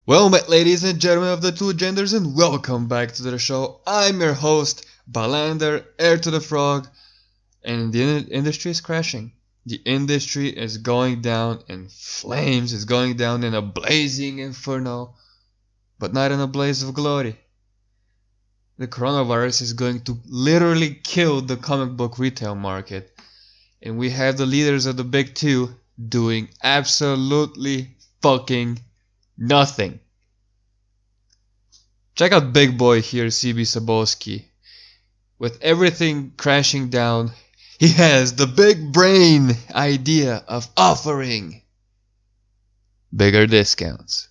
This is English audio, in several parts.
Well met, ladies and gentlemen of the two genders, and welcome back to the show. I'm your host, Balander, heir to the frog, and the industry is crashing. The industry is going down in flames, it's going down in a blazing inferno, but not in a blaze of glory. The coronavirus is going to literally kill the comic book retail market, and we have the leaders of the big two doing absolutely fucking nothing. Check out big boy here, CB Sabolsky. With everything crashing down, he has the big brain idea of offering bigger discounts.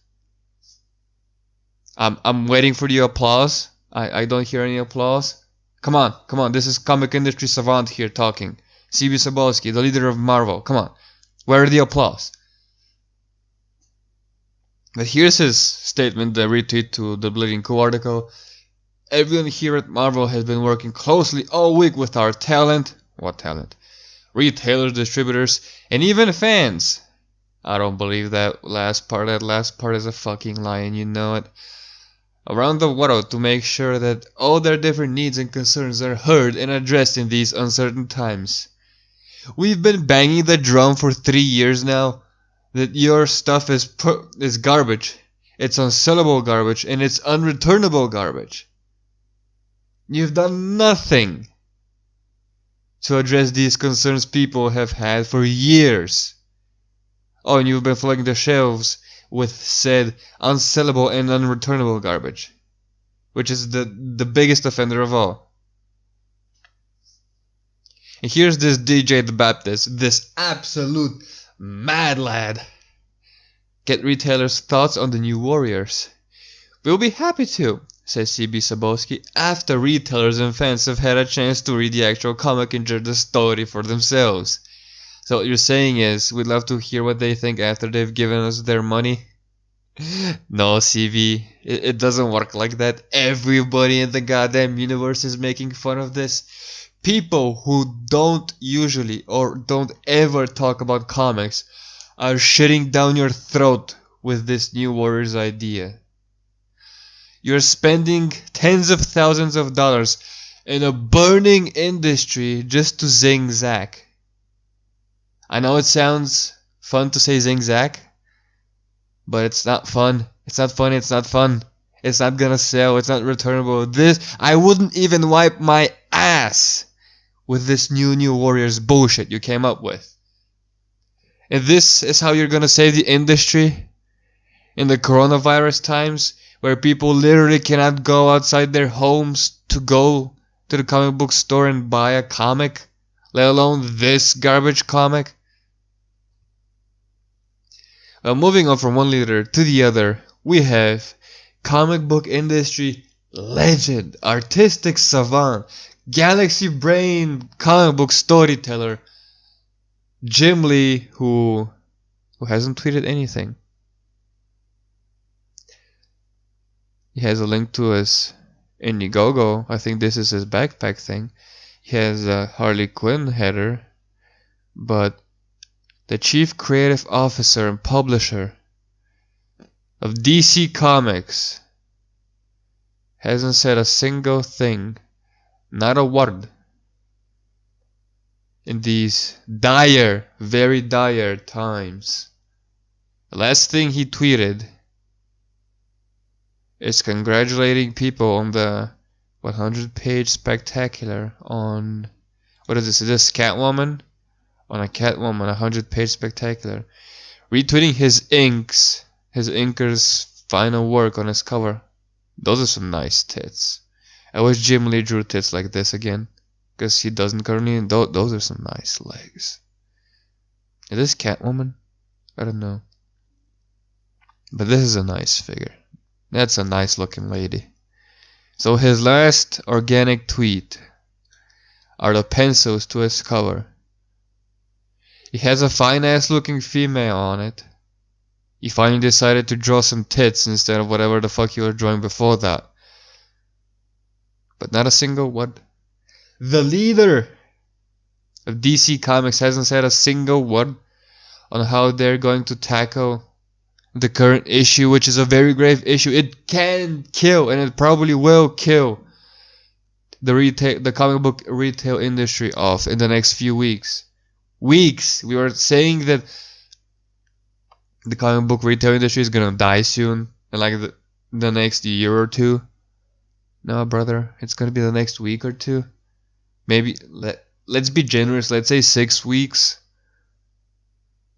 I'm waiting for the applause. I don't hear any applause. Come on, this is comic industry savant here talking. CB Sabolsky, the leader of Marvel. Come on, where are the applause? But here's his statement, the retweet to the Bleeding Cool article. Everyone here at Marvel has been working closely all week with our talent. What talent? Retailers, distributors, and even fans. I don't believe that last part. That last part is a fucking lie, and you know it. Around the world to make sure that all their different needs and concerns are heard and addressed in these uncertain times. We've been banging the drum for 3 years now that your stuff is garbage. It's unsellable garbage and it's unreturnable garbage. You've done nothing to address these concerns people have had for years. Oh, and you've been flooding the shelves with said unsellable and unreturnable garbage, which is the biggest offender of all. And here's this DJ the Baptist, this absolute mad lad. Get retailers' thoughts on the new Warriors. We'll be happy to, says CB Sabolsky, after retailers and fans have had a chance to read the actual comic and judge the story for themselves. So what you're saying is, we'd love to hear what they think after they've given us their money? No, CB, it doesn't work like that. Everybody in the goddamn universe is making fun of this. People who don't usually or don't ever talk about comics are shitting down your throat with this new Warriors idea. You're spending tens of thousands of dollars in a burning industry just to zing zag. I know it sounds fun to say zing zag, but it's not fun. It's not funny, it's not fun. It's not gonna sell, it's not returnable. I wouldn't even wipe my ass with this new Warriors bullshit you came up with. And this is how you're gonna save the industry in the coronavirus times, where people literally cannot go outside their homes to go to the comic book store and buy a comic, let alone this garbage comic. Well, moving on from one leader to the other, we have comic book industry legend, artistic savant, galaxy brain comic book storyteller, Jim Lee, who hasn't tweeted anything. He has a link to his Indiegogo. I think this is his backpack thing. He has a Harley Quinn header, but the chief creative officer and publisher of DC Comics hasn't said a single thing, not a word, in these dire, very dire times. The last thing he tweeted is congratulating people on the 100-page spectacular on, what is this? Is this Catwoman? On a Catwoman 100-page spectacular. Retweeting his inker's final work on his cover. Those are some nice tits. I wish Jim Lee drew tits like this again, because he doesn't currently. Those are some nice legs. Is this Catwoman? I don't know. But this is a nice figure. That's a nice looking lady. So his last organic tweet are the pencils to his cover. He has a fine ass looking female on it. He finally decided to draw some tits instead of whatever the fuck he was drawing before that. But not a single word. The leader of DC Comics hasn't said a single word on how they're going to tackle the current issue, which is a very grave issue. It can kill, and it probably will kill the comic book retail industry off in the next few weeks. We were saying that the comic book retail industry is gonna die soon, in like the next year or two. No, brother, it's gonna be the next week or two. Maybe let's be generous. Let's say 6 weeks.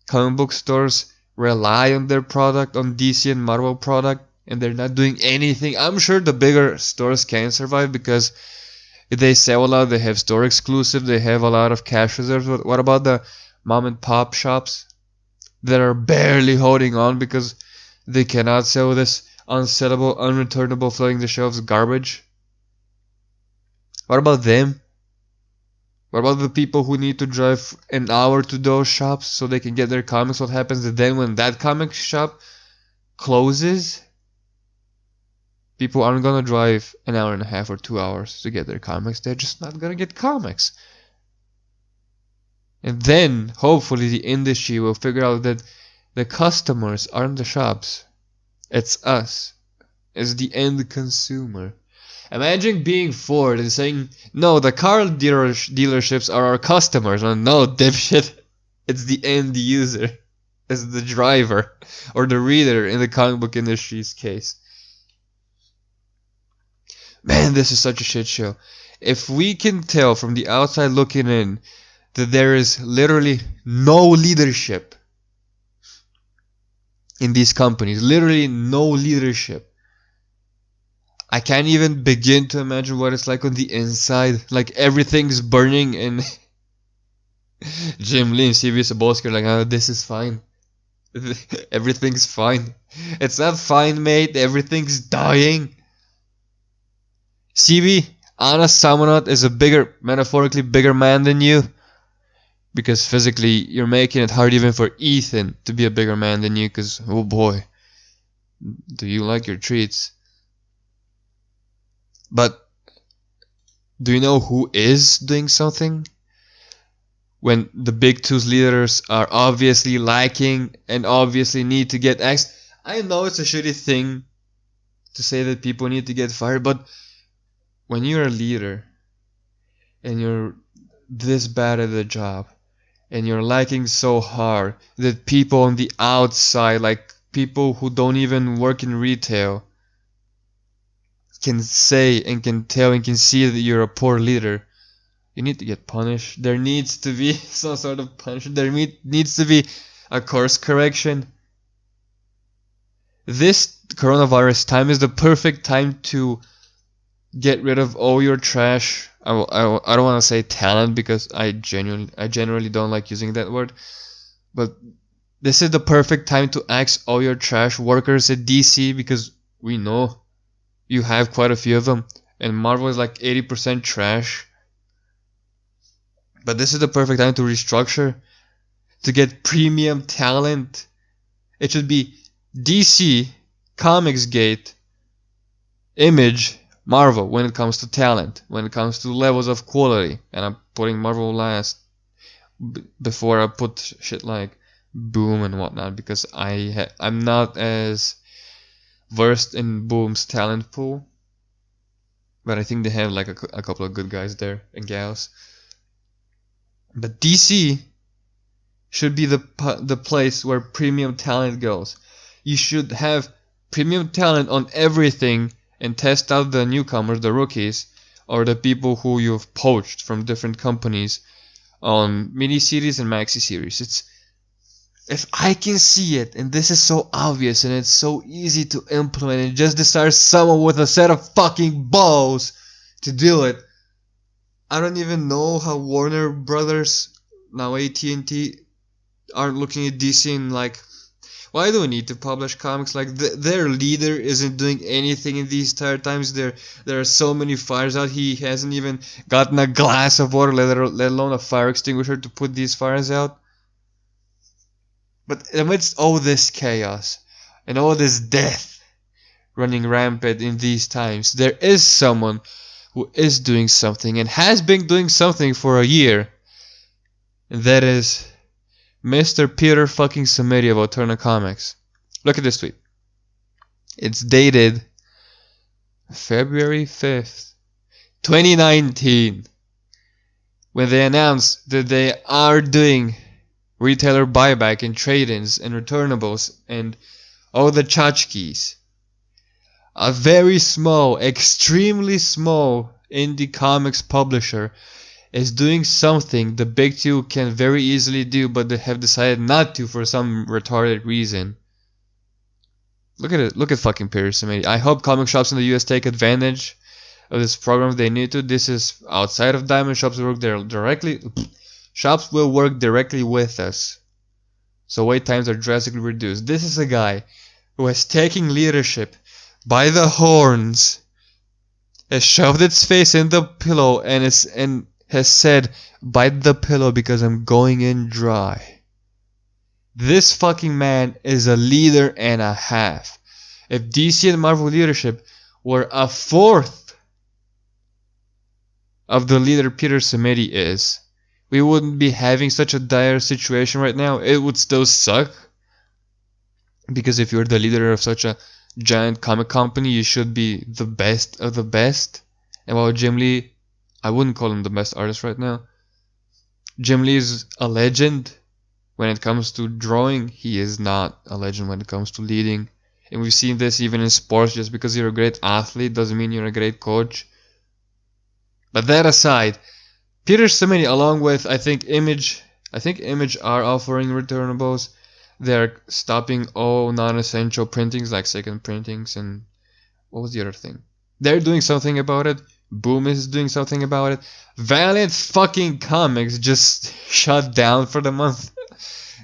Comic book stores rely on their product, on DC and Marvel product, and they're not doing anything. I'm sure the bigger stores can survive because they sell a lot. They have store exclusive. They have a lot of cash reserves. What about the mom and pop shops that are barely holding on because they cannot sell this unsellable, unreturnable, flooding the shelves garbage? What about them? What about the people who need to drive an hour to those shops so they can get their comics? What happens then when that comic shop closes? People aren't gonna drive an hour and a half or 2 hours to get their comics. They're just not gonna get comics. And then, hopefully, the industry will figure out that the customers aren't the shops. It's us. It's the end consumer. Imagine being Ford and saying, no, the car dealerships are our customers. No, dipshit. It's the end user. It's the driver. Or the reader in the comic book industry's case. Man, this is such a shit show. If we can tell from the outside looking in that there is literally no leadership in these companies, literally no leadership, I can't even begin to imagine what it's like on the inside. Like everything's burning and Jim Lee and CB Cebulski are like, oh, this is fine. Everything's fine. It's not fine, mate. Everything's dying. CB, Anna Samanot is a bigger, metaphorically bigger man than you. Because physically, you're making it hard even for Ethan to be a bigger man than you. Because, oh boy, do you like your treats? But, do you know who is doing something? When the big two's leaders are obviously lacking and obviously need to get axed. I know it's a shitty thing to say that people need to get fired, but when you're a leader and you're this bad at the job and you're lacking so hard that people on the outside, like people who don't even work in retail, can say and can tell and can see that you're a poor leader, you need to get punished. There needs to be some sort of punishment. There needs to be a course correction. This coronavirus time is the perfect time to get rid of all your trash. I don't want to say talent because I generally don't like using that word. But this is the perfect time to axe all your trash workers at DC because we know you have quite a few of them. And Marvel is like 80% trash. But this is the perfect time to restructure, to get premium talent. It should be DC, Comicsgate, Image, Marvel when it comes to talent, when it comes to levels of quality. And I'm putting Marvel last before I put shit like Boom and whatnot because I'm not as versed in Boom's talent pool. But I think they have like a couple of good guys there and gals. But DC should be the place where premium talent goes. You should have premium talent on everything and test out the newcomers, the rookies, or the people who you've poached from different companies on miniseries and maxi series. If I can see it, and this is so obvious and it's so easy to implement, and just desire someone with a set of fucking balls to do it. I don't even know how Warner Brothers, now AT&T, aren't looking at DC and like, why do we need to publish comics? Like their leader isn't doing anything in these tired times. There are so many fires out. He hasn't even gotten a glass of water, let alone a fire extinguisher to put these fires out. But amidst all this chaos and all this death running rampant in these times, there is someone who is doing something and has been doing something for a year. And that is Mr. Peter fucking Samedi of Alterna Comics. Look at this tweet. It's dated February 5th, 2019, when they announced that they are doing retailer buyback and trade-ins and returnables and all the tchotchkes. A very small, extremely small indie comics publisher is doing something the big two can very easily do, but they have decided not to for some retarded reason. Look at it. Look at fucking Peter Simeti. I hope comic shops in the US take advantage of this program if they need to. This is outside of Diamond. Shops will work there directly. Shops will work directly with us, so wait times are drastically reduced. This is a guy who is taking leadership by the horns, has shoved its face in the pillow, and has said, "Bite the pillow because I'm going in dry." This fucking man is a leader and a half. If DC and Marvel leadership were a fourth of the leader Peter Simeti is, we wouldn't be having such a dire situation right now. It would still suck, because if you're the leader of such a giant comic company, you should be the best of the best. And while Jim Lee, I wouldn't call him the best artist right now. Jim Lee is a legend when it comes to drawing. He is not a legend when it comes to leading. And we've seen this even in sports. Just because you're a great athlete doesn't mean you're a great coach. But that aside, Peter Simeti, along with I think Image are offering returnables. They're stopping all non-essential printings like second printings, and what was the other thing? They're doing something about it. Boom is doing something about it. Valiant fucking Comics just shut down for the month.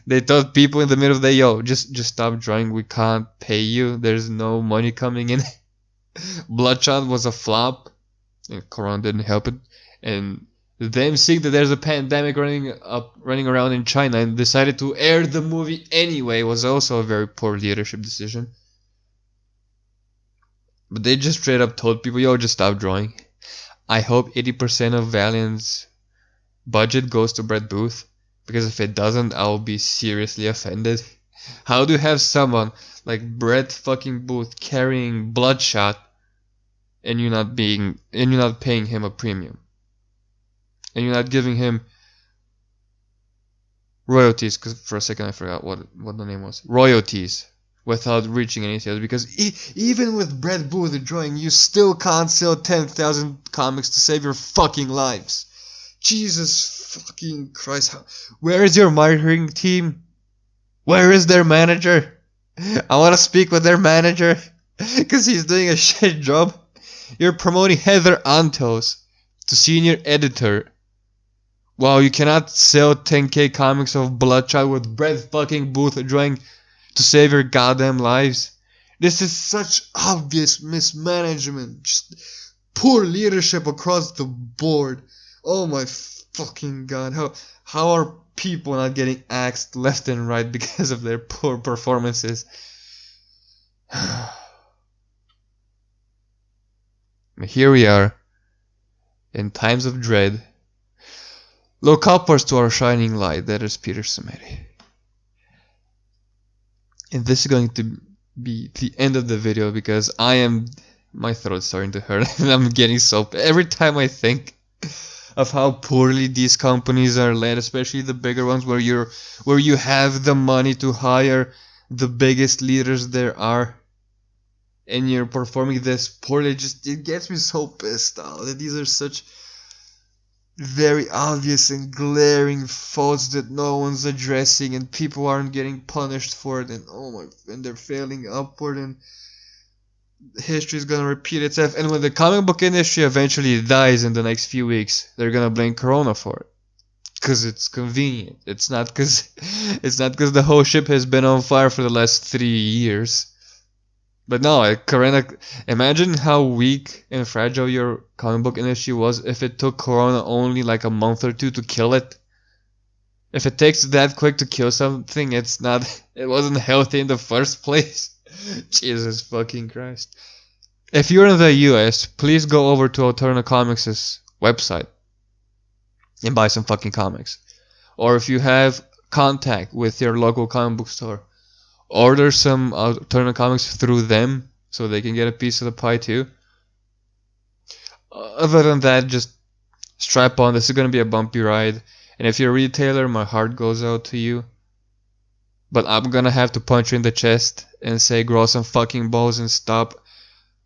They told people in the middle of the day, yo, just stop drawing. We can't pay you. There's no money coming in. Bloodshot was a flop. And Corona didn't help it. And them seeing that there's a pandemic running around in China and decided to air the movie anyway was also a very poor leadership decision. But they just straight up told people, yo, just stop drawing. I hope 80% of Valiant's budget goes to Brett Booth, because if it doesn't, I'll be seriously offended. How do you have someone like Brett fucking Booth carrying Bloodshot and you're not paying him a premium? And you're not giving him royalties, because for a second I forgot what the name was. Royalties, without reaching any sales. Because even with Brett Booth drawing, you still can't sell 10,000 comics to save your fucking lives. Jesus fucking Christ. Where is your marketing team? Where is their manager? I want to speak with their manager, because he's doing a shit job. You're promoting Heather Antos to senior editor. Wow, you cannot sell 10k comics of Bloodshot with Brett fucking Booth drawing to save your goddamn lives. This is such obvious mismanagement. Just poor leadership across the board. Oh my fucking god. How are people not getting axed left and right because of their poor performances? Here we are, in times of dread. Look upwards to our shining light, that is Peter Simeti. And this is going to be the end of the video, because my throat's starting to hurt and I'm getting so, every time I think of how poorly these companies are led, especially the bigger ones where you have the money to hire the biggest leaders there are, and you're performing this poorly, it gets me so pissed off that these are such very obvious and glaring faults that no one's addressing, and people aren't getting punished for it, and they're failing upward, and history is gonna repeat itself. And when the comic book industry eventually dies in the next few weeks, they're gonna blame Corona for it, because it's convenient. It's not because the whole ship has been on fire for the last 3 years. But no, Corona. Imagine how weak and fragile your comic book industry was if it took Corona only like a month or two to kill it. If it takes that quick to kill something, it wasn't healthy in the first place. Jesus fucking Christ. If you're in the US, please go over to Alterna Comics' website and buy some fucking comics. Or if you have contact with your local comic book store, order some alternate comics through them so they can get a piece of the pie too. Other than that, just strap on. This is gonna be a bumpy ride, and if you're a retailer, my heart goes out to you. But I'm gonna have to punch you in the chest and say grow some fucking balls and stop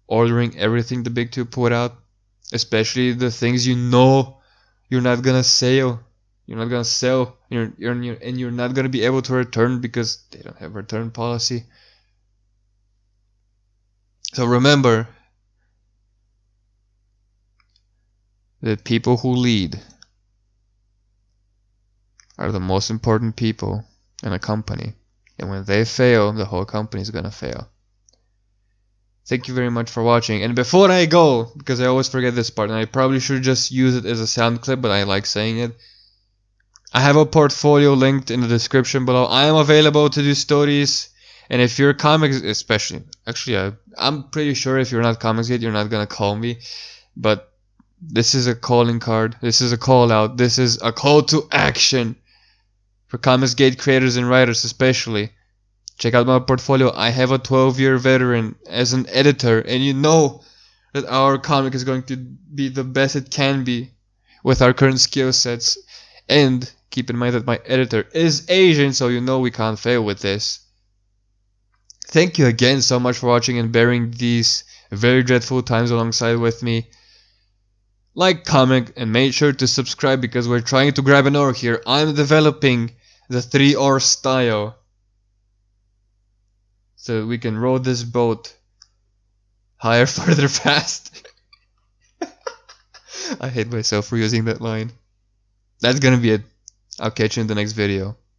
ordering everything the big two put out, especially the things you know you're not gonna sell. You're not gonna sell. And you're not gonna be able to return because they don't have a return policy. So remember that people who lead are the most important people in a company. And when they fail, the whole company is gonna fail. Thank you very much for watching. And before I go, because I always forget this part, and I probably should just use it as a sound clip, but I like saying it. I have a portfolio linked in the description below. I am available to do stories. And if you're comics, especially, actually, I'm pretty sure if you're not comics yet, you're not gonna call me. But this is a calling card. This is a call out. This is a call to action for Comicsgate creators and writers, especially. Check out my portfolio. I have a 12-year veteran as an editor, and you know that our comic is going to be the best it can be with our current skill sets. And keep in mind that my editor is Asian, so you know we can't fail with this. Thank you again so much for watching and bearing these very dreadful times alongside with me. Like, comment, and make sure to subscribe because we're trying to grab an oar here. I'm developing the 3-oar style so we can row this boat higher, further, fast. I hate myself for using that line. That's gonna be it. I'll catch you in the next video.